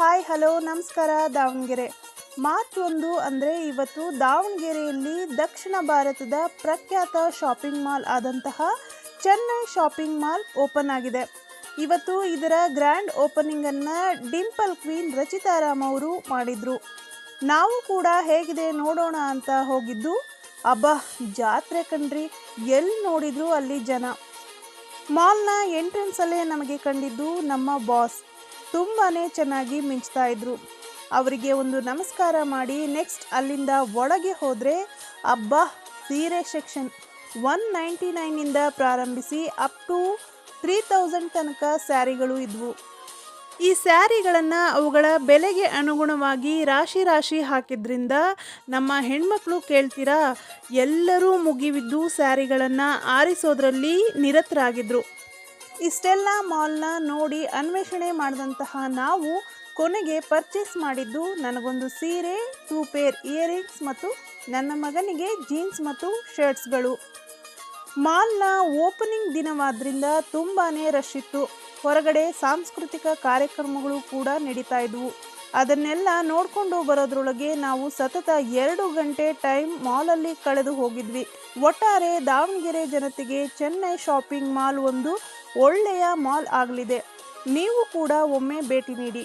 Hi hello ನಮಸ್ಕಾರ Davanagere. March 1 ಅಂದರೆ ಇವತ್ತು ದಾವಣಗೆರೆಯಲ್ಲಿ ದಕ್ಷಿಣ ಭಾರತದ ಪ್ರಖ್ಯಾತ ಶಾಪಿಂಗ್ ಮಾಲ್ ಆದಂತಹ ಚೆನ್ನೈ ಶಾಪಿಂಗ್ ಮಾಲ್ ಓಪನ್ ಆಗಿದೆ. ಇವತ್ತು ಇದರ ಗ್ರ್ಯಾಂಡ್ ಓಪನಿಂಗನ್ನು ಡಿಂಪಲ್ ಕ್ವೀನ್ ರಚಿತಾ ರಾಮ್ ಅವರು ಮಾಡಿದರು. ನಾವು ಕೂಡ ಹೇಗಿದೆ ನೋಡೋಣ ಅಂತ ಹೋಗಿದ್ದು. ಅಬ್ಬಾ, ಜಾತ್ರೆ ಕಣ್ರಿ, ಎಲ್ಲಿ ನೋಡಿದ್ರು ಅಲ್ಲಿ ಜನ. ಮಾಲ್ನ ಎಂಟ್ರೆನ್ಸಲ್ಲೇ ನಮಗೆ ಕಂಡಿದ್ದು ನಮ್ಮ ಬಾಸ್ ತುಂಬಾ ಚೆನ್ನಾಗಿ ಮಿಂಚ್ತಾ ಇದ್ರು. ಅವರಿಗೆ ಒಂದು ನಮಸ್ಕಾರ ಮಾಡಿ ನೆಕ್ಸ್ಟ್ ಅಲ್ಲಿಂದ ಒಳಗೆ ಹೋದರೆ ಅಬ್ಬಾ, ಸೀರೆ ಸೆಕ್ಷನ್ 199ಇಂದ ಪ್ರಾರಂಭಿಸಿ ಅಪ್ ಟು 3000 ತನಕ ಸ್ಯಾರಿಗಳು ಇದ್ವು. ಈ ಸ್ಯಾರಿಗಳನ್ನು ಅವುಗಳ ಬೆಲೆಗೆ ಅನುಗುಣವಾಗಿ ರಾಶಿ ರಾಶಿ ಹಾಕಿದ್ರಿಂದ ನಮ್ಮ ಹೆಣ್ಮಕ್ಳು ಕೇಳ್ತೀರಾ, ಎಲ್ಲರೂ ಮುಗಿಬಿದ್ದು ಸ್ಯಾರಿಗಳನ್ನು ಆರಿಸೋದ್ರಲ್ಲಿ ನಿರತರಾಗಿದ್ದರು. ಇಷ್ಟೆಲ್ಲ ಮಾಲ್ನ ನೋಡಿ ಅನ್ವೇಷಣೆ ಮಾಡಿದಂತಹ ನಾವು ಕೊನೆಗೆ ಪರ್ಚೇಸ್ ಮಾಡಿದ್ದು ನನಗೊಂದು ಸೀರೆ, 2 ಪೇರ್ ಇಯರಿಂಗ್ಸ್ ಮತ್ತು ನನ್ನ ಮಗನಿಗೆ ಜೀನ್ಸ್ ಮತ್ತು ಶರ್ಟ್ಸ್ಗಳು. ಮಾಲ್ನ ಓಪನಿಂಗ್ ದಿನವಾದ್ರಿಂದ ತುಂಬಾ ರಶ್ ಇತ್ತು. ಹೊರಗಡೆ ಸಾಂಸ್ಕೃತಿಕ ಕಾರ್ಯಕ್ರಮಗಳು ಕೂಡ ನಡೀತಾ ಇದ್ವು. ಅದನ್ನೆಲ್ಲ ನೋಡಿಕೊಂಡು ಬರೋದ್ರೊಳಗೆ ನಾವು ಸತತ 2 ಗಂಟೆ ಟೈಮ್ ಮಾಲಲ್ಲಿ ಕಳೆದು ಹೋಗಿದ್ವಿ. ಒಟ್ಟಾರೆ ದಾವಣಗೆರೆ ಜನತೆಗೆ ಚೆನ್ನೈ ಶಾಪಿಂಗ್ ಮಾಲ್ ಒಂದು ಒಳ್ಳೆಯ ಮಾಲ್ ಆಗಲಿದೆ. ನೀವು ಕೂಡ ಒಮ್ಮೆ ಭೇಟಿ ನೀಡಿ.